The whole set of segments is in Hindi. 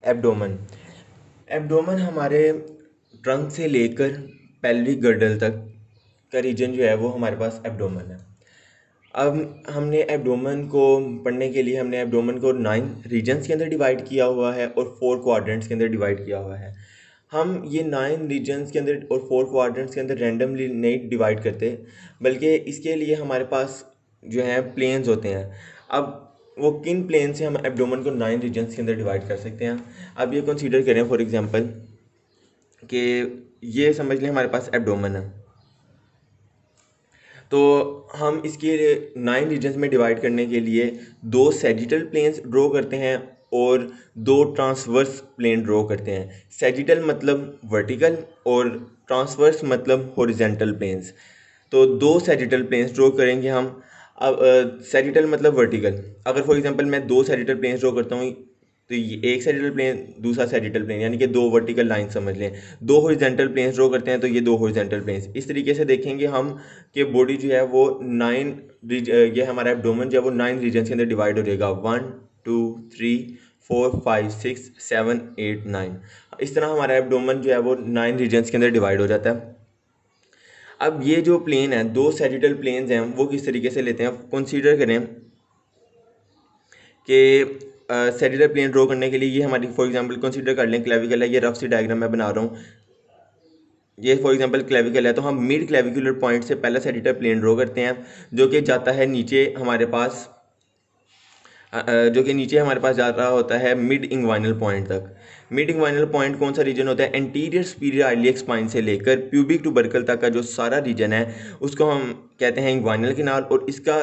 एब्डोमेन। एब्डोमेन हमारे ट्रंक से लेकर पेल्विक गर्डल तक का रीजन जो है वो हमारे पास एब्डोमेन है। अब हमने एब्डोमेन को पढ़ने के लिए हमने एब्डोमेन को 9 रीजन्स के अंदर डिवाइड किया हुआ है और 4 क्वाड्रेंट्स के अंदर डिवाइड किया हुआ है। हम ये 9 रीजन्स के अंदर और 4 क्वाड्रेंट्स के अंदर रैंडमली नहीं डिवाइड करते, बल्कि इसके लिए हमारे पास जो है प्लेन्स होते हैं। अब वो किन प्लेन से हम एब्डोमेन को 9 रीजन्स के अंदर डिवाइड कर सकते हैं। अब ये कंसीडर करें फॉर एग्जांपल कि ये समझ लें हमारे पास एब्डोमेन है, तो हम इसके 9 रीजन्स में डिवाइड करने के लिए 2 सैजिटल प्लेन्स ड्रॉ करते हैं और 2 ट्रांसवर्स प्लेन ड्रॉ करते हैं। सैजिटल मतलब वर्टिकल और ट्रांसवर्स मतलब हॉरिजेंटल प्लेन्स। तो 2 सैजिटल प्लेन्स ड्रॉ करेंगे हम। अब सैजिटल मतलब वर्टिकल, अगर फॉर एग्जांपल मैं 2 सैजिटल प्लेन्स ड्रॉ करता हूँ तो ये एक सैजिटल प्लेन दूसरा सैजिटल प्लेन, यानी कि 2 वर्टिकल लाइन समझ लें। 2 हॉरिजेंटल प्लेन्स ड्रॉ करते हैं तो ये 2 हॉरिजेंटल प्लेन्स। इस तरीके से देखेंगे हम कि बॉडी जो है वो 9 ये हमारा एब्डोमेन जो है वो 9 रीजन्स के अंदर डिवाइड हो जाएगा। 1 2 3 4 5 6 7 8 9। इस तरह हमारा एब्डोमेन जो है वो 9 रीजन्स के अंदर डिवाइड हो जाता है। अब ये जो प्लेन है, 2 सैजिटल प्लेन्स हैं, वो किस तरीके से लेते हैं। कंसीडर करें कि सैजिटल प्लेन ड्रॉ करने के लिए ये हमारी फॉर एग्जांपल कंसीडर कर लें क्लेविकल है। ये रफ सी डायग्राम मैं बना रहा हूँ। ये फॉर एग्जांपल क्लेविकल है, तो हम मिड क्लेविकुलर पॉइंट से पहला सैजिटल प्लेन ड्रॉ करते हैं जो कि जाता है नीचे हमारे पास जा रहा होता है मिड इंग्वाइनल पॉइंट तक। मिड इंग्वाइनल पॉइंट कौन सा रीजन होता है? एंटीरियर सुपीरियर आइलियक स्पाइन से लेकर प्यूबिक टुबरकल तक का जो सारा रीजन है उसको हम कहते हैं इंग्वाइनल कैनाल, और इसका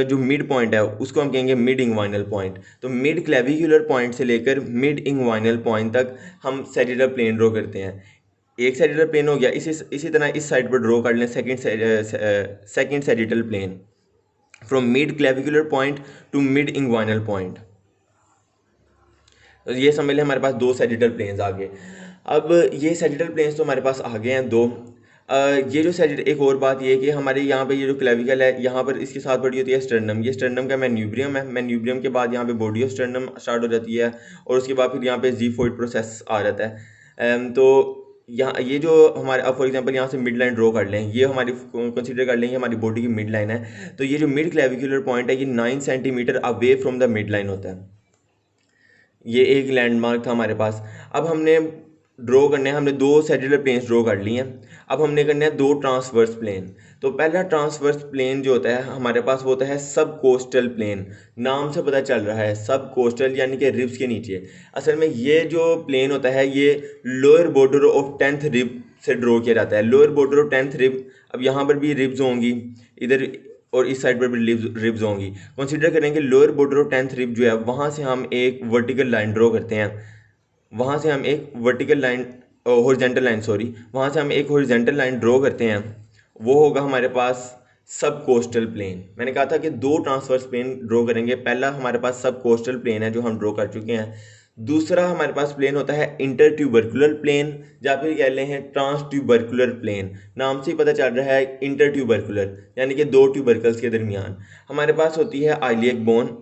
जो मिड पॉइंट है उसको हम कहेंगे मिड इंग्वाइनल पॉइंट। तो मिड क्लेविकुलर पॉइंट से लेकर मिड इंग्वाइनल पॉइंट तक हम सैजिटल प्लेन ड्रॉ करते हैं। एक सैजिटल प्लेन हो गया। इसी तरह इस साइड पर ड्रॉ कर लें second sagittal plane from mid clavicular point to mid inguinal point. तो ये समझ लें हमारे पास 2 सैजिटल प्लेन्स आ गए। अब ये सैजिटल प्लेन्स तो हमारे पास आ गए हैं 2। ये जो सैजिटल, एक और बात ये है कि हमारे यहाँ पे ये जो क्लेविकल है यहाँ पर इसके साथ पड़ी होती है स्टर्नम। ये स्टर्नम का मैन्यूब्रियम है। मैन्यूब्रियम के बाद यहाँ पे बॉडी ऑफ स्टर्नम स्टार्ट हो जाती है और उसके बाद फिर यहाँ पे ज़ीफोइड प्रोसेस आ जाता है। तो यहाँ ये जो हमारे, अब फॉर एग्जांपल यहाँ से मिड लाइन ड्रॉ कर लें, ये हमारी कंसीडर कर लें ये हमारी बॉडी की मिड लाइन है। तो ये जो मिड क्लेविकुलर पॉइंट है ये 9 centimetre away from the mid line होता है। ये एक लैंडमार्क था हमारे पास। अब हमने ड्रॉ करने हैं, हमने 2 सैजिटल प्लेन्स ड्रॉ कर लिए हैं। अब हमने करना है 2 ट्रांसवर्स प्लेन। तो पहला ट्रांसवर्स प्लेन जो होता है हमारे पास वो होता है सब कोस्टल प्लेन। नाम से पता चल रहा है सब कोस्टल, यानी कि रिब्स के नीचे। असल में ये जो प्लेन होता है ये lower border of 10th rib से ड्रॉ किया जाता है। Lower border of 10th rib, अब यहाँ पर भी रिब्स होंगी इधर और इस साइड पर भी रिब्स होंगी। कंसीडर करेंगे lower border of 10th rib जो है वहाँ से हम एक वर्टिकल लाइन ड्रॉ करते हैं। वहाँ से हम एक vertical line, horizontal line sorry, वहाँ से हम एक हॉरिजेंटल लाइन ड्रॉ करते हैं। वो होगा हमारे पास सब कोस्टल प्लेन। मैंने कहा था कि 2 ट्रांसवर्स प्लेन ड्रॉ करेंगे। पहला हमारे पास सब कोस्टल प्लेन है जो हम ड्रॉ कर चुके हैं। दूसरा हमारे पास प्लेन होता है इंटर ट्यूबरकुलर प्लेन, या फिर कह लें ट्रांस ट्यूबरकुलर प्लेन। नाम से ही पता चल रहा है इंटर ट्यूबरकुलर, यानी कि 2 ट्यूबरकल्स के दरमियान हमारे पास होती है आइलियक बोन।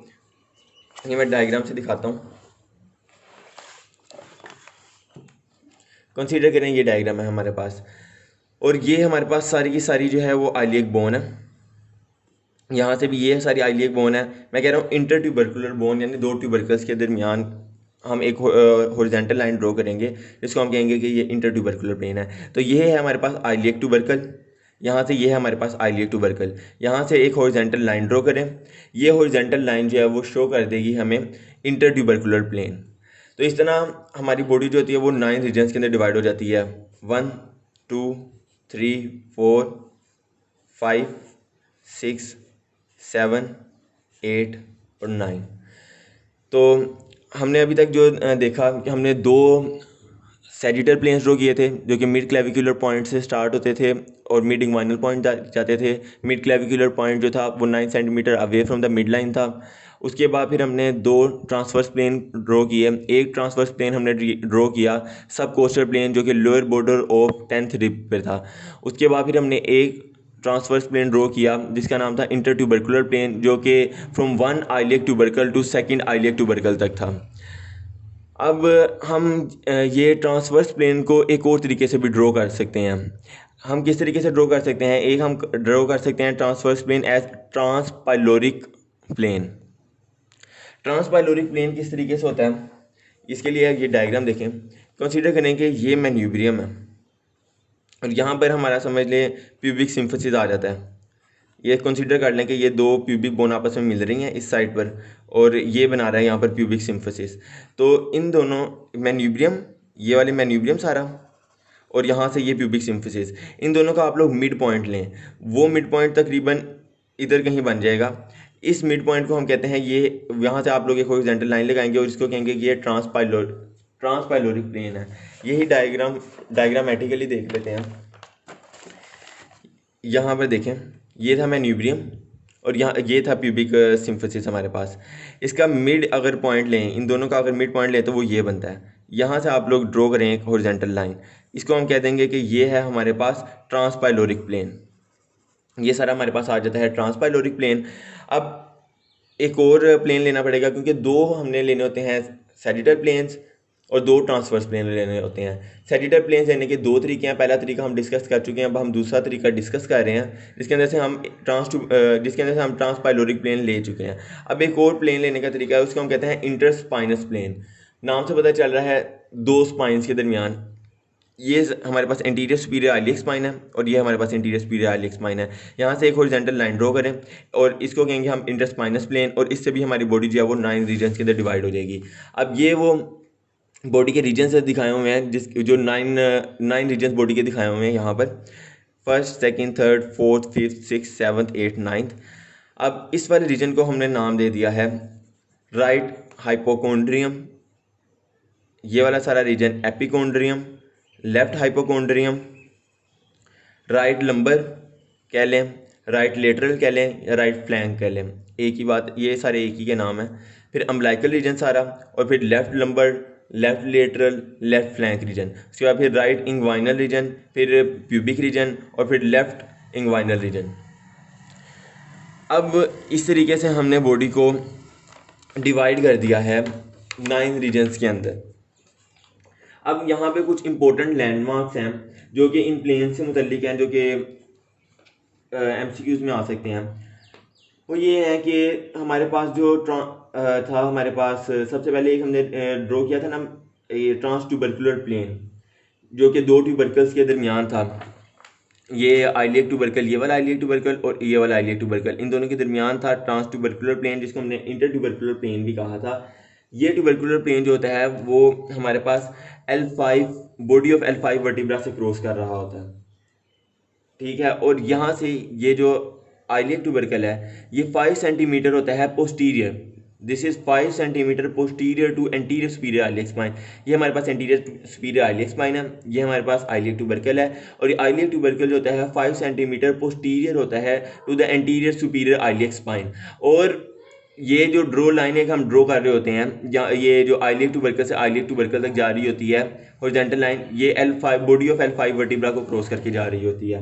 ये मैं डायग्राम से दिखाता हूँ। कंसीडर करें ये डायग्राम है हमारे पास, और ये हमारे पास सारी की सारी जो है वो आइलियक बोन है। यहाँ से भी ये सारी आइलियक बोन है। मैं कह रहा हूँ इंटर ट्यूबरकुलर बोन, यानी 2 ट्यूबरकल्स के दरमियान हम एक हॉरिजेंटल लाइन ड्रॉ करेंगे जिसको हम कहेंगे कि ये इंटर ट्यूबरकुलर प्लेन है। तो ये है हमारे पास आइलियक ट्यूबरकल, यहाँ से ये है हमारे पास आइलियक ट्यूबरकल। यहाँ से एक हॉरिजेंटल लाइन ड्रॉ करें, ये हॉरिजेंटल लाइन जो है वो शो कर देगी हमें इंटर ट्यूबरकुलर प्लेन। तो इस तरह हमारी बॉडी जो होती है वो 9 रीजन्स के अंदर डिवाइड हो जाती है। 1 2 3 4 5 6 7 8 और 9। तो हमने अभी तक जो देखा कि हमने 2 सैजिटल प्लेन्स ड्रॉ किए थे जो कि मिड क्लेविकुलर पॉइंट से स्टार्ट होते थे और मिड इंग्वाइनल पॉइंट जाते थे। मिड क्लेविकुलर पॉइंट जो था वो 9 centimetre away from the mid line था। उसके बाद फिर हमने 2 ट्रांसवर्स प्लेन ड्रॉ किए। एक ट्रांसवर्स प्लेन हमने ड्रॉ किया सब कोस्टल प्लेन जो कि lower border of 10th rib पर था। उसके बाद फिर हमने एक ट्रांसवर्स प्लेन ड्रॉ किया जिसका नाम था इंटर ट्यूबरकुलर प्लेन, जो कि from 1 iliac tubercle to 2nd iliac tubercle तक था। अब हम ये ट्रांसवर्स प्लेन को एक और तरीके से भी ड्रॉ कर सकते हैं। हम किस तरीके से ड्रॉ कर सकते हैं? एक हम ड्रॉ कर सकते हैं transverse plane as transpyloric plane. Transpyloric plane किस तरीके से होता है? इसके लिए ये डायग्राम देखें। कंसीडर करें कि ये मैन्यूब्रियम है और यहाँ पर हमारा समझ लें प्यूबिक सिम्फसिस आ जाता है। ये कंसीडर कर लें कि ये दो प्यूबिक बोन आपस में मिल रही हैं इस साइड पर और ये बना रहा है यहाँ पर प्यूबिक सिम्फसिस। तो इन दोनों मैन्यूब्रियम, ये वाले मैन्यूब्रियम सारा और यहाँ से ये प्यूबिक सिम्फसिस, इन दोनों का आप लोग मिड पॉइंट लें। वो मिड पॉइंट तकरीबन इधर कहीं बन जाएगा। इस मिड पॉइंट को हम कहते हैं, ये यहाँ से आप लोग एक हॉरिजॉन्टल लाइन लगाएंगे और इसको कहेंगे कि ये ट्रांसपाइलोरिक प्लेन है। यही डायग्रामेटिकली देख लेते हैं। यहाँ पर देखें, ये था मैन्यूब्रियम और यहाँ ये था प्यूबिक सिम्फसिस हमारे पास। इसका मिड अगर पॉइंट लें, इन दोनों का अगर मिड पॉइंट लें तो वो ये बनता है। यहाँ से आप लोग ड्रॉ करें एक हॉरिजॉन्टल लाइन, इसको हम कह देंगे कि ये है हमारे पास ट्रांसपाइलोरिक प्लेन। ये सारा हमारे पास आ जाता है ट्रांसपाइलोरिक प्लेन। अब एक और प्लेन लेना पड़ेगा क्योंकि दो हमने लेने होते हैं सैजिटल प्लेन्स और दो ट्रांसवर्स प्लेन लेने होते हैं। सैजिटल प्लेन्स लेने के दो तरीके हैं। पहला तरीका हम डिस्कस कर चुके हैं, अब हम दूसरा तरीका डिस्कस कर रहे हैं जिसके अंदर से हम ट्रांसपाइलोरिक प्लेन ले चुके हैं। अब एक और प्लेन लेने का तरीका है, उसको हम कहते हैं इंटरस्पाइनस प्लेन। नाम से पता चल रहा है दो स्पाइंस के दरमियान। ये हमारे पास एंटीरियर सुपीरियर आइलिक स्पाइन है और ये हमारे पास इंटीरियर सुपीरियर आइलिक स्पाइन है। यहाँ से एक हॉरिजॉन्टल लाइन ड्रॉ करें और इसको कहेंगे हम इंटरस्पाइनस प्लेन और इससे भी हमारी बॉडी जो है वो 9 रीजन्स के अंदर डिवाइड हो जाएगी। अब ये वो बॉडी के रीजन से दिखाए हुए हैं जो 9 रीजन्स बॉडी के दिखाए हुए हैं यहाँ पर, first, second, third, fourth, fifth, six, seventh, eighth, ninth. अब इस वाले रीजन को हमने नाम दे दिया है राइट हाइपोकोंड्रियम, ये वाला सारा region epichondrium, left hypochondrium, right lumbar कह लें, राइट लेटरल कह लें या राइट फ्लैंक कह लें, एक ही बात, ये सारे एक ही के नाम है। फिर अम्बलाइकल रीजन सारा और फिर left lumbar, left lateral, left flank region, उसके बाद फिर राइट इंग्वाइनल रीजन, फिर प्यूबिक रीजन और फिर लेफ्ट इंग्वाइनल रीजन। अब इस तरीके से हमने बॉडी को डिवाइड कर दिया है 9 रीजन्स के अंदर। अब यहाँ पे कुछ इंपॉर्टेंट लैंडमार्क्स हैं जो कि इन प्लेन से मुतल्लिक हैं, जो कि MCQs में आ सकते हैं। वो ये है कि हमारे पास जो था, हमारे पास सबसे पहले एक हमने ड्रॉ किया था ना, ये ट्रांस ट्यूबरकुलर प्लेन जो कि दो ट्यूबरकल्स के दरमियान था। ये आइलियक ट्यूबरकल, ये वाला आइलियक ट्यूबरकल और ये वाला आइलियक ट्यूबरकल, इन दोनों के दरमियान था ट्रांस ट्यूबरकुलर प्लेन जिसको हमने इंटर ट्यूबरकुलर प्लेन भी कहा था। ये ट्यूबरकुलर प्लेन जो होता है वो हमारे पास L5 body of L5 vertebra से क्रॉस कर रहा होता है, ठीक है। और यहाँ से ये जो आइलियक ट्यूबरकल है ये 5 सेंटीमीटर होता है posterior, this is 5 centimetre posterior to anterior superior iliac spine. ये हमारे पास एंटीरियर सुपीरियर आइलियक स्पाइन है, ये हमारे पास आइलियक ट्यूबरकल है और ये आइलियक ट्यूबरकल जो होता है 5 सेंटीमीटर पोस्टीरियर होता है to the anterior superior iliac spine. और ये जो ड्रॉ लाइन है हम ड्रॉ कर रहे होते हैं, या ये जो आइलियक ट्यूबरकल से आइलियक ट्यूबरकल तक जा रही होती है हॉरिजॉन्टल लाइन, ये L5 body of L5 vertebra को क्रॉस करके जा रही होती है।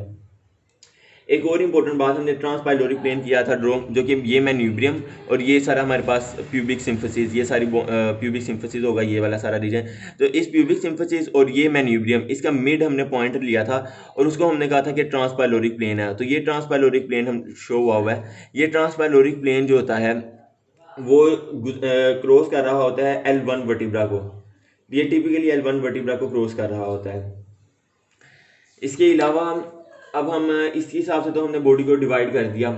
एक और इम्पोर्टेंट बात, हमने ट्रांसपाइलोरिक प्लेन किया था ड्रॉ, जो कि ये मैन्यूब्रियम और ये सारा हमारे पास प्यूबिक सिम्फसिस, ये सारी प्यूबिक सिम्फसिस होगा ये वाला सारा रीजन। तो इस प्यूबिक सिम्फसिस और ये मैन्यूब्रियम, इसका मिड हमने पॉइंट लिया था और उसको हमने कहा था कि ट्रांसपाइलोरिक प्लेन है। तो ये ट्रांसपाइलोरिक प्लेन हम शो हुआ है। ये ट्रांसपाइलोरिक प्लेन जो होता है वो क्रॉस कर रहा होता है L1 वर्टिब्रा को, ये टिपिकली L1 वर्टिब्रा को क्रॉस कर रहा होता है। इसके अलावा अब हम इसके हिसाब से तो हमने बॉडी को डिवाइड कर दिया,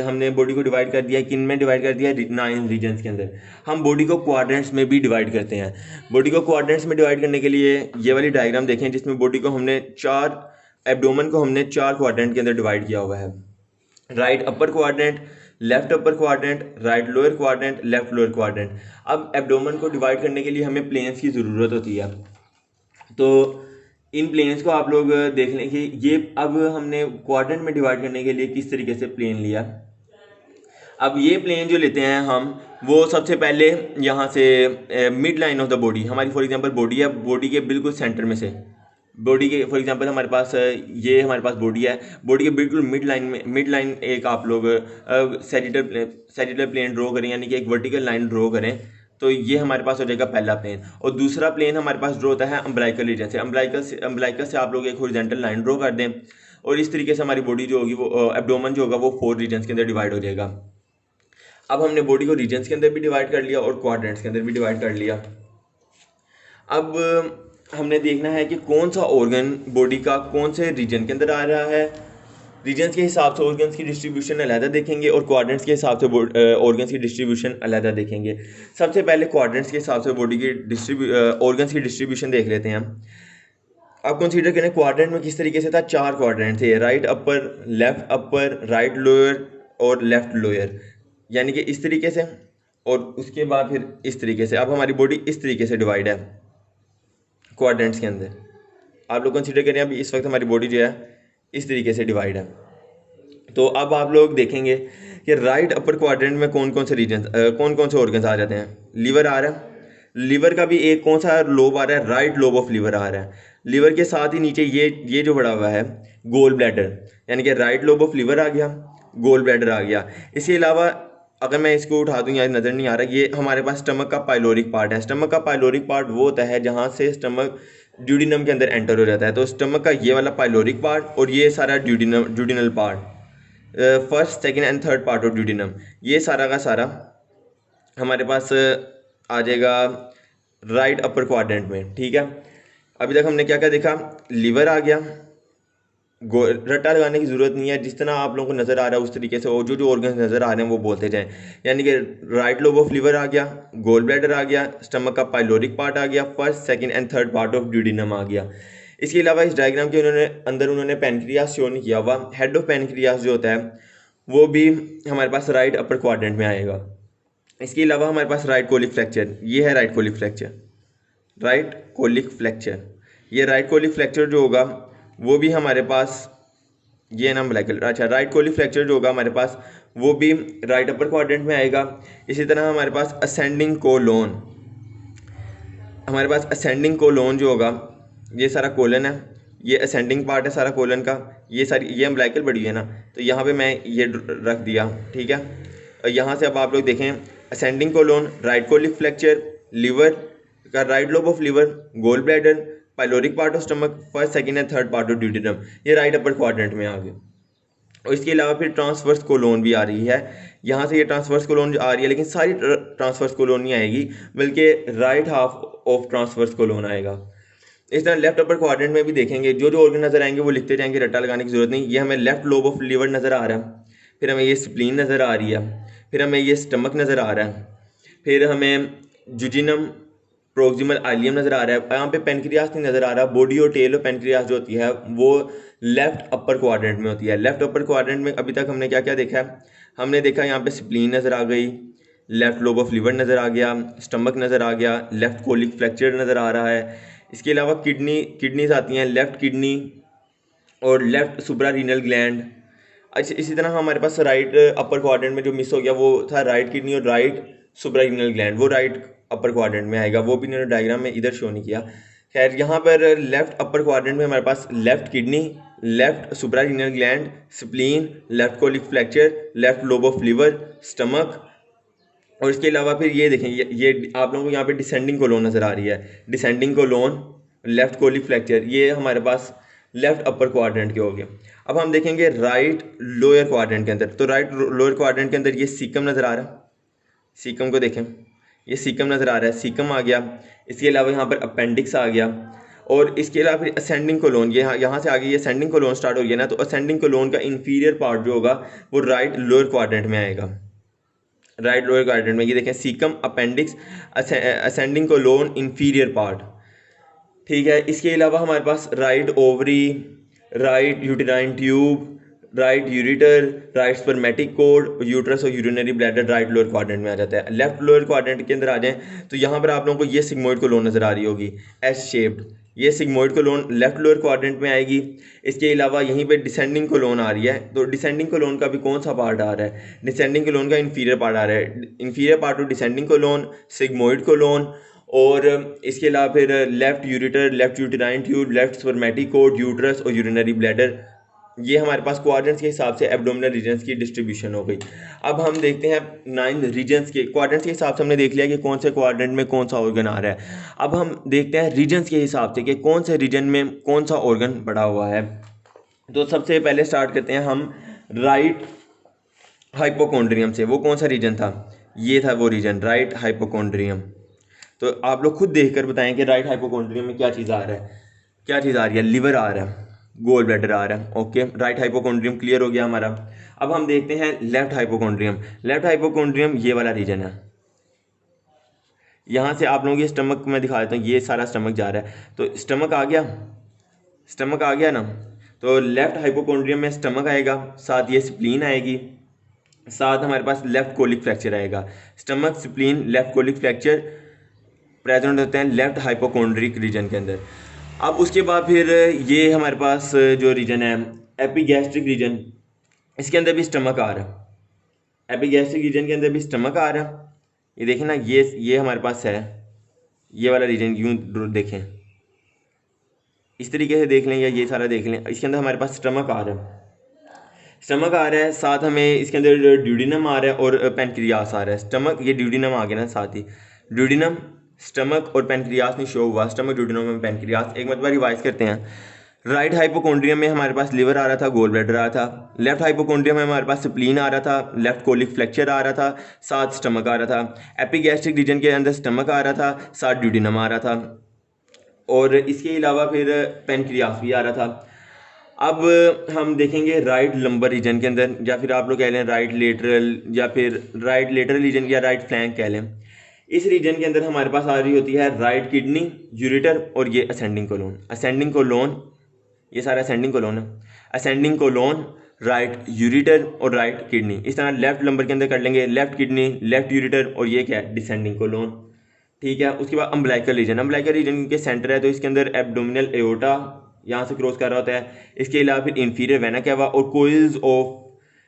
हमने बॉडी को डिवाइड कर दिया, किन में डिवाइड कर दिया? 9 रीजन्स के अंदर। हम बॉडी को क्वाड्रेंट्स में भी डिवाइड करते हैं। बॉडी को क्वाड्रेंट्स में डिवाइड करने के लिए ये वाली डायग्राम देखें जिसमें बॉडी को हमने एब्डोमेन को हमने 4 क्वाड्रेंट के अंदर डिवाइड किया हुआ है। Right upper quadrant, left upper quadrant, right lower quadrant, left lower quadrant. अब एब्डोमेन को डिवाइड करने के लिए हमें प्लेन्स की ज़रूरत होती है। तो इन प्लेन्स को आप लोग देख लें कि ये अब हमने क्वाड्रेंट में डिवाइड करने के लिए किस तरीके से प्लेन लिया। अब ये प्लेन जो लेते हैं हम, वो सबसे पहले यहाँ से mid line of the body, हमारी फॉर एग्जांपल बॉडी है, बॉडी के बिल्कुल सेंटर में से, बॉडी के फॉर एग्जांपल हमारे पास ये हमारे पास बॉडी है, बॉडी के बिल्कुल मिड लाइन एक आप लोग सैजिटल प्लेन ड्रॉ करें, यानी कि एक वर्टिकल लाइन ड्रॉ करें तो ये हमारे पास हो जाएगा पहला प्लेन। और दूसरा प्लेन हमारे पास ड्रॉ होता है अम्ब्लाइकल रीजन से। अम्ब्लाइकल से आप लोग एक हॉरिजॉन्टल लाइन ड्रॉ कर दें और इस तरीके से हमारी बॉडी जो होगी वो एब्डोमेन जो होगा वो 4 रीजन्स के अंदर डिवाइड हो जाएगा। अब हमने बॉडी को रीजन्स के अंदर भी डिवाइड कर लिया और क्वाड्रेंट्स के अंदर भी डिवाइड कर लिया। अब हमने देखना है कि कौन सा ऑर्गन बॉडी का कौन से रीजन के अंदर आ रहा है। रीजन्स के हिसाब से ऑर्गन्स की डिस्ट्रीब्यूशन अलहदा देखेंगे और क्वाड्रेंट्स के हिसाब से ऑर्गन्स की डिस्ट्रीब्यूशन अलहदा देखेंगे। सबसे पहले क्वाड्रेंट्स के हिसाब से बॉडी की ऑर्गन्स की डिस्ट्रीब्यूशन देख लेते हैं हम। अब कंसीडर करें क्वाड्रेंट में किस तरीके से था, 4 क्वाड्रेंट थे, right upper, left upper, right lower और लेफ्ट लोअर, यानी कि इस तरीके से, और उसके बाद फिर इस तरीके से। अब हमारी बॉडी इस तरीके से डिवाइड है क्वाड्रेंट्स के अंदर। आप लोग कंसीडर करें अभी इस वक्त हमारी बॉडी जो है इस तरीके से डिवाइड है। तो अब आप लोग देखेंगे कि राइट अपर क्वाड्रेंट में कौन कौन से रीजन कौन कौन से ऑर्गन्स आ जाते हैं। लीवर आ रहा है, लीवर का भी एक कौन सा लोब आ रहा है, राइट लोब ऑफ लीवर आ रहा है। लीवर के साथ ही नीचे ये जो बड़ा हुआ है गोल ब्लैडर, यानी कि राइट लोब ऑफ लीवर आ गया, गोल ब्लैडर आ गया। इसके अलावा अगर मैं इसको उठा दूँ, यहाँ नज़र नहीं आ रहा, ये हमारे पास स्टमक का पाइलोरिक पार्ट है। स्टमक का पाइलोरिक पार्ट वो होता है जहाँ से स्टमक ड्यूडिनम के अंदर एंटर हो जाता है। तो स्टमक का ये वाला पाइलोरिक पार्ट और ये सारा duodenal part, first second and third part of duodenum, ये सारा का सारा हमारे पास आ जाएगा राइट अपर क्वाड्रेंट में। ठीक है, अभी तक हमने क्या क्या देखा, लीवर आ गया, रट्टा लगाने की ज़रूरत नहीं है, जिस तरह आप लोगों को नज़र आ रहा है उस तरीके से, और जो ऑर्गन्स नज़र आ रहे हैं वो बोलते जाएं। यानी कि राइट लोब ऑफ लीवर आ गया, गोल ब्लैडर आ गया, स्टमक का पाइलोरिक पार्ट आ गया, first second and third part of duodenum आ गया। इसके अलावा इस डायग्राम के अंदर उन्होंने पैनक्रियास शो नहीं किया हुआ। हेड ऑफ पैनक्रियास जो होता है वो भी हमारे पास राइट अपर क्वाड्रेंट में आएगा। इसके अलावा हमारे पास राइट कोलिक फ्रैक्चर, ये है right colic fracture, right colic fracture. ये राइट कोलिक फ्रैक्चर जो होगा वो भी हमारे पास, ये नाम ब्लैक, अच्छा, राइट कोलिक फ्रैक्चर जो होगा हमारे पास वो भी राइट अपर क्वाड्रेंट में आएगा। इसी तरह हमारे पास असेंडिंग कोलोन, हमारे पास असेंडिंग कोलोन जो होगा, ये सारा कोलन है, ये असेंडिंग पार्ट है सारा कोलन का, ये सारी ये अम्ब्लाइकल बड़ी है ना, तो यहाँ पे मैं ये रख दिया। ठीक है, और यहाँ से अब आप लोग देखें ascending colon, right colic fracture, liver का right lobe of liver, gall bladder, pyloric part of stomach, first second and third part of duodenum, ये राइट अपर क्वाड्रेंट में आ गए। और इसके अलावा फिर ट्रांसवर्स कोलोन भी आ रही है, यहाँ से ये ट्रांसवर्स कोलोन आ रही है, लेकिन सारी ट्रांसवर्स कोलोन नहीं आएगी, बल्कि right half of transverse colon आएगा। इस तरह लेफ्ट अपर क्वाड्रेंट में भी देखेंगे, जो ऑर्गन नजर आएंगे वो लिखते जाएंगे, रट्टा लगाने की जरूरत नहीं। ये हमें लेफ्ट लोब ऑफ लीवर नज़र आ रहा है, फिर हमें ये स्प्लीन नज़र आ रही है, फिर हमें ये स्टमक नज़र आ रहा है, फिर हमें जुजिनम प्रोक्सिमल आइलियम नज़र आ रहा है। यहाँ पे पेनक्रियास नहीं नज़र आ रहा। बॉडी और टेल ऑफ पेनक्रियास जो होती है वो लेफ्ट अपर क्वाड्रेंट में होती है। लेफ्ट अपर क्वाड्रेंट में अभी तक हमने क्या क्या देखा है, हमने देखा यहाँ पे स्प्लीन नज़र आ गई, लेफ्ट लोब ऑफ लीवर नज़र आ गया, स्टमक नज़र आ गया, लेफ्ट कोलिक फ्रैक्चर नज़र आ रहा है। इसके अलावा किडनीज आती हैं, लेफ्ट किडनी और लेफ्ट सुप्रारीनल ग्लैंड। अच्छा, इसी तरह हमारे पास राइट अपर क्वाड्रेंट में जो मिस हो गया वो था राइट किडनी और राइट सुप्रारीनल ग्लैंड, वो राइट अपर क्वाड्रेंट में आएगा, वो भी इन्होंने डायग्राम में इधर शो नहीं किया। खैर, यहाँ पर लेफ्ट अपर क्वाड्रेंट में हमारे पास left kidney, left suprarenal gland, spleen, left colic fracture, left lobe of liver, stomach, और इसके अलावा फिर ये देखें, ये आप लोगों को यहाँ पे डिसेंडिंग कोलोन नज़र आ रही है, descending colon, left colic fracture, ये हमारे पास लेफ्ट अपर क्वाड्रेंट के हो गए। अब हम देखेंगे राइट लोअर क्वाड्रेंट के अंदर। तो राइट लोअर क्वाड्रेंट के अंदर ये सीकम नज़र आ रहा है, सीकम को देखें, ये सीकम नज़र आ रहा है, सीकम आ गया। इसके अलावा यहाँ पर अपेंडिक्स आ गया, और इसके अलावा फिर असेंडिंग कोलोन, ये यहाँ से आगे ये असेंडिंग कोलोन स्टार्ट हो गया ना, तो असेंडिंग कोलोन का इंफीरियर पार्ट जो होगा वो राइट लोअर क्वाड्रेंट में आएगा। राइट लोअर क्वाड्रेंट में ये देखें, caecum, appendix, ascending colon, inferior part. ठीक है, इसके अलावा हमारे पास right ovary, right uterine tube, right ureter, right spermatic cord, uterus और urinary bladder right lower quadrant में आ जाता है। लेफ्ट लोअर क्वाड्रेंट के अंदर आ जाएं तो यहाँ पर आप लोगों को ये सिग्मोइड कोलोन नज़र आ रही होगी, एस शेप्ड, ये sigmoid colon left lower quadrant में आएगी। इसके अलावा यहीं पे डिसेंडिंग कोलोन आ रही है, तो डिसेंडिंग कोलोन का भी कौन सा पार्ट आ रहा है, डिसेंडिंग कोलोन का इंफीरियर पार्ट आ रहा है। Inferior part of descending colon, sigmoid colon, और इसके अलावा फिर left ureter, left uterine tube, left spermatic cord, uterus और यूरिनरी ब्लैडर ये हमारे पास क्वाड्रेंट्स के हिसाब से एब्डोमिनल रीजन्स की डिस्ट्रीब्यूशन हो गई। अब हम देखते हैं 9 रीजन्स के क्वाड्रेंट्स के हिसाब से हमने देख लिया कि कौन से क्वाड्रेंट में कौन सा ऑर्गन आ रहा है। अब हम देखते हैं रीजन्स के हिसाब से कि कौन से रीजन में कौन सा ऑर्गन पड़ा हुआ है। तो सबसे पहले स्टार्ट करते हैं हम राइट हाइपोकॉन्ड्रियम से। वो कौन सा रीजन था? ये था वो रीजन, राइट हाइपोकॉन्ड्रियम। तो आप लोग खुद देखकर बताएं कि राइट हाइपोकॉन्ड्रियम में क्या चीज़ आ रहा है। क्या चीज़ आ रही है? लिवर आ रहा है, गोल ब्लैडर आ रहा है। ओके, राइट हाइपोकॉन्ड्रियम क्लियर हो गया हमारा। अब हम देखते हैं लेफ्ट हाइपोकॉन्ड्रियम। लेफ्ट हाइपोकॉन्ड्रियम ये वाला रीजन है। यहाँ से आप लोगों के स्टमक में दिखा देता हूँ, ये सारा स्टमक जा रहा है। तो स्टमक आ गया, स्टमक आ गया ना। तो लेफ्ट हाइपोकॉन्ड्रियम में स्टमक आएगा, साथ ये स्प्लीन आएगी, साथ हमारे पास लेफ्ट कोलिक फ्रैक्चर आएगा। Stomach, spleen, left colic fracture present होते हैं लेफ्ट हाइपोकॉन्ड्रिक रीजन के अंदर। अब उसके बाद फिर ये हमारे पास जो रीजन है एपिगैस्ट्रिक रीजन, इसके अंदर भी स्टमक आ रहा है। एपिगैस्ट्रिक रीजन के अंदर भी स्टमक आ रहा है। ये देखें ना, ये हमारे पास है, ये वाला रीजन यूं देखें, इस तरीके से देख लें या ये सारा देख लें। इसके अंदर हमारे पास स्टमक आ रहा है, स्टमक आ रहा है, साथ हमें इसके अंदर ड्यूडिनम आ रहा है और पेनक्रियास आ रहा है। स्टमक, ये ड्यूडिनम आ गया ना साथ ही, ड्यूडिनम, स्टमक और पेनक्रियास नहीं शो हुआ, स्टमक, ड्यूडिनम और पेनक्रियास। एक मतलब रिवाइज करते हैं। राइट हाइपोकॉन्ड्रियम में हमारे पास लिवर आ रहा था, गोल ब्लैडर आ रहा था। लेफ्ट हाइपोकॉन्ड्रियम में हमारे पास स्प्लीन आ रहा था, लेफ्ट कोलिक फ्रैक्चर आ रहा था, साथ स्टमक आ रहा था। एपिगैस्ट्रिक रीजन के अंदर स्टमक आ रहा था, साथ ड्यूडिनम आ रहा था, और इसके अलावा फिर पेनक्रियास भी आ रहा था। अब हम देखेंगे राइट लंबर रीजन के अंदर, या फिर आप लोग कह लें राइट लेटरल, या फिर राइट लेटरल रीजन या राइट फ्लैंक कह लें। इस रीजन के अंदर हमारे पास आ रही होती है राइट किडनी, यूरेटर और ये असेंडिंग कोलोन। असेंडिंग कोलोन, ये सारा असेंडिंग कोलोन है। असेंडिंग कोलोन, राइट यूरेटर और राइट किडनी। इस तरह लेफ्ट लंबर के अंदर कर लेंगे लेफ्ट किडनी, लेफ्ट यूरेटर और ये क्या है? Descending colon. ठीक है। उसके बाद अम्बलाइकल रीजन, अम्बलाइकल रीजन के सेंटर है, तो इसके अंदर एब्डोमिनल एओर्टा यहाँ से क्रॉस कर रहा होता है। इसके अलावा फिर इंफीरियर वेना कैवा और कोइल्स ऑफ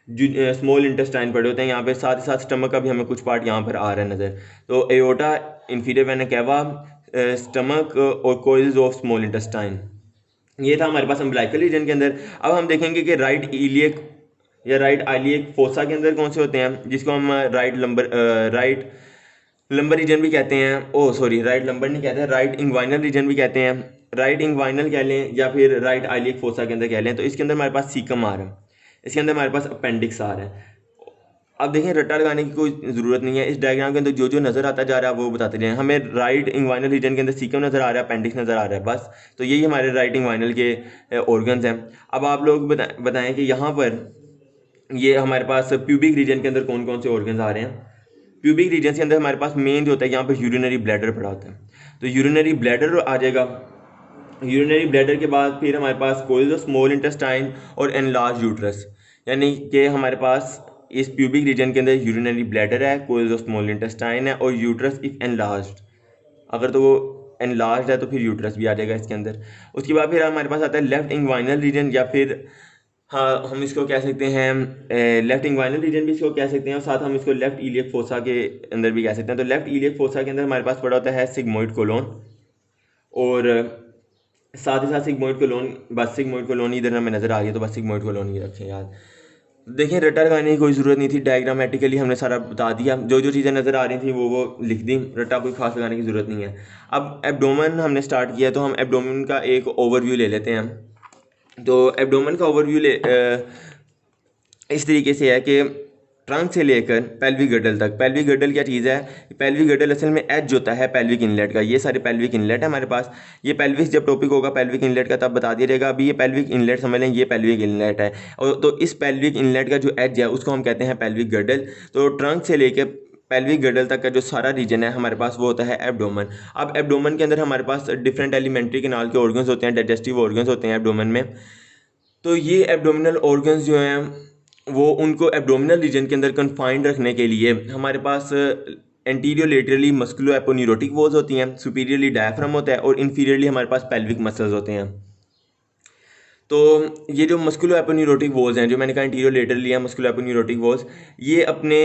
स्मॉल इंटेस्टाइन पड़े होते हैं यहाँ पे। साथ ही साथ स्टमक का भी हमें कुछ पार्ट यहाँ पर आ रहा है नज़र। तो aorta, inferior vena cava, stomach और कोइल्स ऑफ स्मॉल इंटेस्टाइन, ये था हमारे पास अम्बलाइकल रीजन के अंदर। अब हम देखेंगे कि राइट इलियक या राइट आइलियक फोसा के अंदर कौन से होते हैं, जिसको हम राइट लंबर रीजन भी कहते हैं। ओ सॉरी, राइट लंबर नहीं कहते हैं, राइट इंग्वाइनल रीजन भी कहते हैं। राइट इंग्वाइनल कह लें या फिर राइट आइलियक फोसा के अंदर कह लें। तो इसके अंदर हमारे पास सीकम आ रहा है, इसके अंदर हमारे पास अपेंडिक्स आ रहा है। अब देखें, रट्टा लगाने की कोई ज़रूरत नहीं है। इस डायग्राम के अंदर जो जो नज़र आता जा रहा है वो बताते जाएं। हमें राइट इंग्वाइनल रीजन के अंदर सीकम नज़र आ रहा है, अपेंडिक्स नज़र आ रहा है, बस। तो यही हमारे राइट इंग्वाइनल के ऑर्गन्स हैं। अब आप लोग बताएं कि यहाँ पर ये हमारे पास प्यूबिक रीजन के अंदर कौन कौन से ऑर्गन्स आ रहे हैं। प्यूबिक रीजन के अंदर हमारे पास मेन जो होता है यहाँ पर यूरिनरी ब्लैडर पड़ा होता है। तो यूरिनरी ब्लैडर आ जाएगा। यूरिनरी ब्लैडर के बाद फिर हमारे पास कोइल्स ऑफ स्मॉल इंटेस्टाइन और एनलार्ज यूट्रस, यानी कि हमारे पास इस प्यूबिक रीजन के अंदर यूरिनरी ब्लैडर है, कोइल्स ऑफ स्मॉल इंटेस्टाइन है और यूट्रस इफ एनलार्ज्ड। अगर तो वो एनलार्ज्ड है तो फिर यूट्रस भी आ जाएगा इसके अंदर। उसके बाद फिर हमारे पास आता है लेफ्ट इंग्वाइनल रीजन, या फिर हाँ हम इसको कह सकते हैं लेफ्ट इंग्वाइनल रीजन भी इसको कह सकते हैं, और साथ हम इसको लेफ्ट इलियक फोसा के अंदर भी कह सकते हैं। तो लेफ्ट इलियक फोसा के अंदर हमारे पास पड़ा होता है सिग्मोइड कोलोन, और साथ ही साथ सिग्मोइड कोलोन, बस सिग्मोइड कोलोन इधर हमें नज़र आ रही है, तो बस सिग्मोइड कोलोन ही रखें याद। देखें, रट्टा लगाने की कोई ज़रूरत नहीं थी, डायग्रामेटिकली हमने सारा बता दिया। जो जो चीज़ें नज़र आ रही थी वो लिख दी, रट्टा कोई खास लगाने की ज़रूरत नहीं है। अब एब्डोमेन हमने स्टार्ट किया, तो हम एब्डोमेन का एक ओवरव्यू ले लेते हैं। तो एब्डोमेन का ओवरव्यू इस तरीके से है कि ट्रंक से लेकर पेल्विक गडल तक। पेल्विक गडल क्या चीज़ है? पेल्विक गडल असल में एज होता है पेल्विक इनलेट का। ये सारे पेल्विक इनलेट है हमारे पास। ये पेल्विक जब टॉपिक होगा पेल्विक इनलेट का तब बता दिया जाएगा। अभी ये पेल्विक इनलेट समझ लें, ये पेल्विक इनलेट है। और तो इस पेल्विक इनलेट का जो एज है उसको हम कहते हैं पेल्विक गडल। तो ट्रंक से लेकर पेल्विक गडल तक का जो सारा रीजन है हमारे पास वो होता है एब्डोमेन। अब एब्डोमेन के अंदर हमारे पास डिफरेंट एलिमेंट्री कैनाल के ऑर्गन्स होते हैं, डाइजेस्टिव ऑर्गन्स होते हैं एब्डोमेन में। तो ये एब्डोमिनल ऑर्गन्स जो हैं वो उनको एब्डोमिनल रीजन के अंदर कन्फाइंड रखने के लिए हमारे पास एंटीरियर लेटरली मस्कुलो एपोन्यूरोटिक वॉल्स होती हैं, सुपीरियरली डायफ्राम होता है और इन्फीरियरली हमारे पास पेल्विक मसल्स होते हैं। तो ये जो मस्कुलो एपोन्यूरोटिक वॉल्स हैं, जो मैंने कहा इंटीरियर लेटरली है मस्कुलो एपोन्यूरोटिक वॉल्स, ये अपने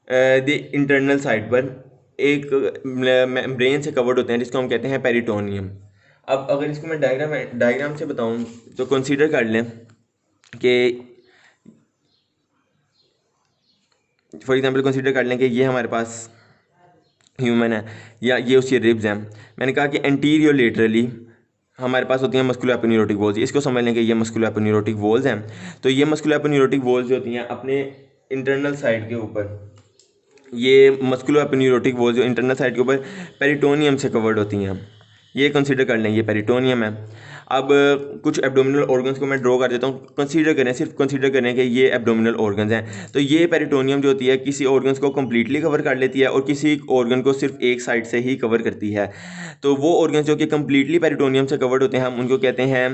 इंटरनल साइड पर एक मेम्ब्रेन से कवर्ड होते हैं जिसको हम कहते हैं पेरिटोनियम। अब अगर इसको मैं डायग्राम से बताऊं तो कंसीडर कर लें कि फॉर एग्जांपल कंसीडर कर लें कि ये हमारे पास ह्यूमन है या ये उसकी रिब्स हैं। मैंने कहा कि एंटीरियर लेटरली हमारे पास होती हैं मस्कुलो एपोन्यूरोटिक वॉल्स। इसको समझ लें कि ये मस्कुलो एपोन्यूरोटिक वॉल्स हैं। तो ये मस्कुलो एपोन्यूरोटिक वॉल्स जो होती हैं अपने इंटरनल साइड के ऊपर, ये मस्कुलो एपोन्यूरोटिक वॉल्स जो इंटरनल साइड के ऊपर पेरिटोनियम से कवर्ड होती हैं। ये कंसीडर कर लें, ये पेरिटोनियम है। अब कुछ एब्डोमिनल ऑर्गन्स को मैं ड्रॉ कर देता हूँ। कंसीडर करें, सिर्फ कंसीडर करें कि ये एब्डोमिनल ऑर्गन्स हैं। तो ये पेरिटोनियम जो होती है किसी ऑर्गन्स को कम्प्लीटली कवर कर लेती है और किसी ऑर्गन को सिर्फ एक साइड से ही कवर करती है। तो वो ऑर्गन्स जो कि कम्प्लीटली पेरिटोनियम से कवर्ड होते हैं हम उनको कहते हैं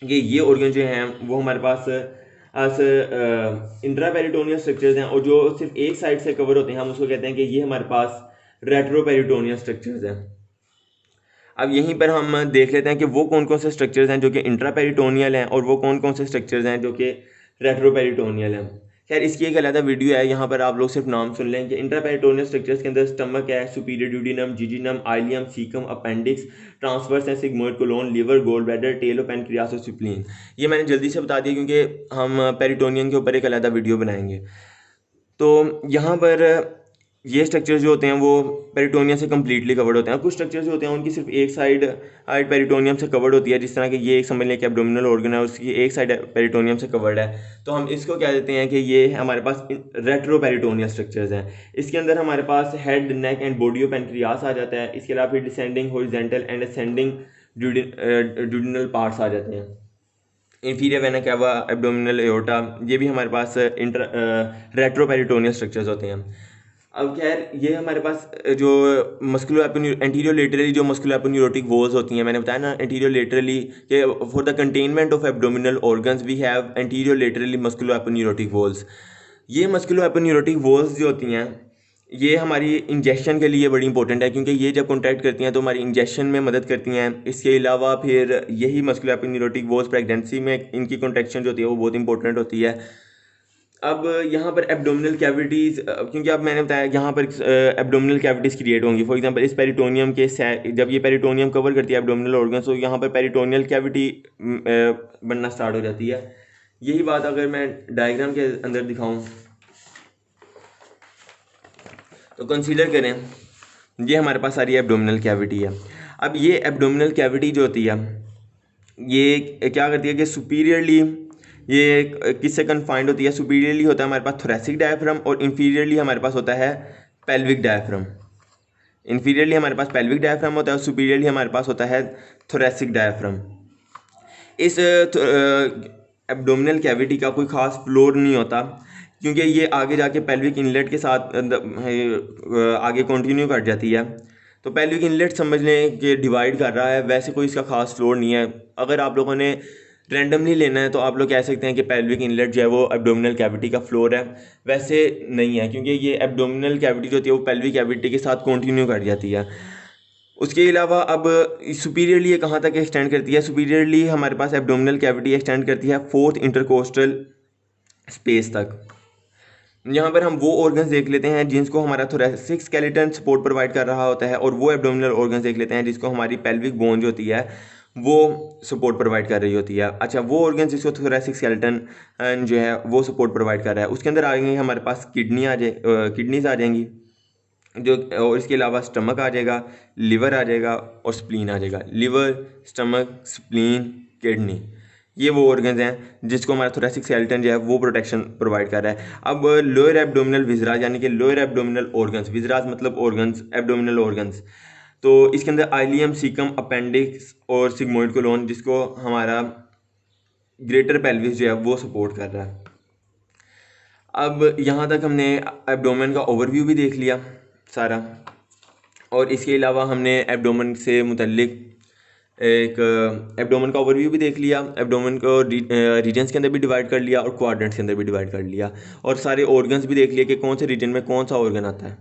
कि ये ऑर्गन जो हैं वो हमारे पास इंट्रा पेरिटोनियल स्ट्रक्चर्स हैं, और जो सिर्फ एक साइड से कवर होते हैं हम उसको कहते हैं कि ये हमारे पास रेट्रो पेरिटोनियल स्ट्रक्चर्स हैं। अब यहीं पर हम देख लेते हैं कि वो कौन कौन से स्ट्रक्चर्स हैं जो कि इंट्रा पेरिटोनियल हैं और वो कौन कौन से स्ट्रक्चर्स हैं जो कि रेट्रो पेरिटोनियल हैं। खैर इसकी एक अलग वीडियो है, यहाँ पर आप लोग सिर्फ नाम सुन लें कि इंट्रा पेरिटोनियल स्ट्रक्चर्स के अंदर स्टमक है, superior duodenum, jejunum, ileum, caecum, appendix, transverse है, sigmoid colon, liver, gall bladder, tail, pancreas और स्प्लीन। ये मैंने जल्दी से बता दिया क्योंकि हम पेरिटोनियम के ऊपर एक अलग वीडियो बनाएंगे। तो यहाँ पर ये स्ट्रक्चर्स जो होते हैं वो पेरिटोनियम से कम्प्लीटली कवर्ड होते हैं। कुछ स्ट्रक्चर्स जो होते हैं उनकी सिर्फ एक साइड पेरिटोनियम से कवर्ड होती है, जिस तरह कि ये एक समझ लें कि एब्डोमिनल ऑर्गन है, उसकी एक साइड पेरिटोनियम से कवर्ड है। तो हम इसको क्या देते हैं कि ये हमारे पास रेट्रो पेरिटोनियल स्ट्रक्चर्स हैं। इसके अंदर हमारे पास head, neck and body of pancreas आ जाता है। इसके अलावा फिर descending, horizontal and ascending duodenal parts आ जाते हैं। Inferior vena cava, abdominal aorta, ये भी हमारे पास रेट्रो पेरिटोनियल स्ट्रक्चर्स होते हैं। अब खैर ये हमारे पास जो मस्कुलो एंटीरियर लेटरली जो मस्कुलो एपोन्यूरोटिक वॉल्स होती हैं, मैंने बताया ना एंटीरियर लेटरली कि for the containment of abdominal organs we have anterior laterally मस्कुलो aponeurotic walls. ये मस्कुलो एपोन्यूरोटिक वॉल्स जो होती हैं ये हमारी इंजेक्शन के लिए बड़ी इंपॉर्टेंट है, क्योंकि ये जब कॉन्ट्रैक्ट करती हैं तो हमारी इंजेक्शन में मदद करती हैं। इसके अलावा फिर यही मस्कुलो एपोन्यूरोटिक वॉल्स प्रेगनेंसी में इनकी कॉन्ट्रैक्शन जो होती है वो बहुत इंपॉर्टेंट होती है। अब यहाँ पर एब्डोमिनल कैविटीज़, क्योंकि अब मैंने बताया यहाँ पर एब्डोमिनल कैविटीज़ क्रिएट होंगी। फॉर एग्जांपल इस पेरिटोनियम के जब ये पेरिटोनियम कवर करती है एब्डोमिनल ऑर्गन, तो यहाँ पर पेरिटोनियल कैविटी बनना स्टार्ट हो जाती है। यही बात अगर मैं डायग्राम के अंदर दिखाऊँ तो कंसीडर करें ये हमारे पास सारी एब्डोमिनल कैविटी है। अब ये एब्डोमिनल कैविटी जो होती है ये क्या करती है कि सुपीरियरली ये किससे कन्फाइंड होती है। सुपीरियरली होता है हमारे पास थोरेसिक डायफ्राम और इंफीरियरली हमारे पास होता है पेल्विक डायफ्राम। इंफीरियरली हमारे पास पेल्विक डायफ्राम होता है और सुपीरियरली हमारे पास होता है थोरेसिक डायफ्राम। इस एब्डोमिनल कैविटी का कोई ख़ास फ्लोर नहीं होता, क्योंकि ये आगे जाके पेल्विक इनलेट के साथ आगे कंटिन्यू कर जाती है। तो पेल्विक इनलेट समझ लें कि डिवाइड कर रहा है, वैसे कोई इसका खास फ्लोर नहीं है। अगर आप लोगों ने रैंडमली लेना है तो आप लोग कह सकते हैं कि पेल्विक इनलेट जो है वो एब्डोमिनल कैविटी का फ्लोर है, वैसे नहीं है, क्योंकि ये एब्डोमिनल कैविटी जो होती है वो पेल्विक कैविटी के साथ कंटिन्यू कर जाती है। उसके अलावा अब सुपीरियरली ये कहाँ तक एक्सटेंड करती है। सुपीरियरली हमारे पास एब्डोमिनल कैविटी एक्सटेंड करती है 4th इंटरकोस्टल स्पेस तक। यहाँ पर हम वो ऑर्गन्स देख लेते हैं जिनको हमारा थोरेसिक स्केलेटन सपोर्ट प्रोवाइड कर रहा होता है, और वो एब्डोमिनल ऑर्गन्स देख लेते हैं जिसको हमारी पेल्विक बोन जो होती है वो सपोर्ट प्रोवाइड कर रही होती है। अच्छा, वो ऑर्गन्स जिसको थोरेसिक स्केलेटन जो है वो सपोर्ट प्रोवाइड कर रहा है, उसके अंदर आ जाएंगे हमारे पास किडनीज आ जाएंगी जो, और इसके अलावा स्टमक आ जाएगा, लिवर आ जाएगा और स्प्लीन आ जाएगा। लिवर, स्टमक, स्प्लीन, किडनी, ये वो ऑर्गन्स हैं जिसको हमारा थोरेसिक स्केलेटन जो है वो प्रोटेक्शन प्रोवाइड कर रहा है। अब लोअर एब्डोमिनल विजराज यानी कि लोअर एब्डोमिनल ऑर्गन्स, विजराज मतलब ऑर्गन्स, एब्डोमिनल ऑर्गन्स, तो इसके अंदर आइलियम, सीकम, अपेंडिक्स और सिग्मोइड कोलोन जिसको हमारा ग्रेटर पेल्विस जो है वो सपोर्ट कर रहा है। अब यहाँ तक हमने एब्डोमेन का ओवरव्यू भी देख लिया सारा, और इसके अलावा हमने एब्डोमेन से मुतल्लिक एक एब्डोमेन का ओवरव्यू भी देख लिया। एब्डोमेन को रीजन्स के अंदर भी डिवाइड कर लिया और क्वाड्रेंट्स के अंदर भी डिवाइड कर लिया, और सारे ऑर्गन्स भी देख लिए कि कौन से रीजन में कौन सा ऑर्गन आता है।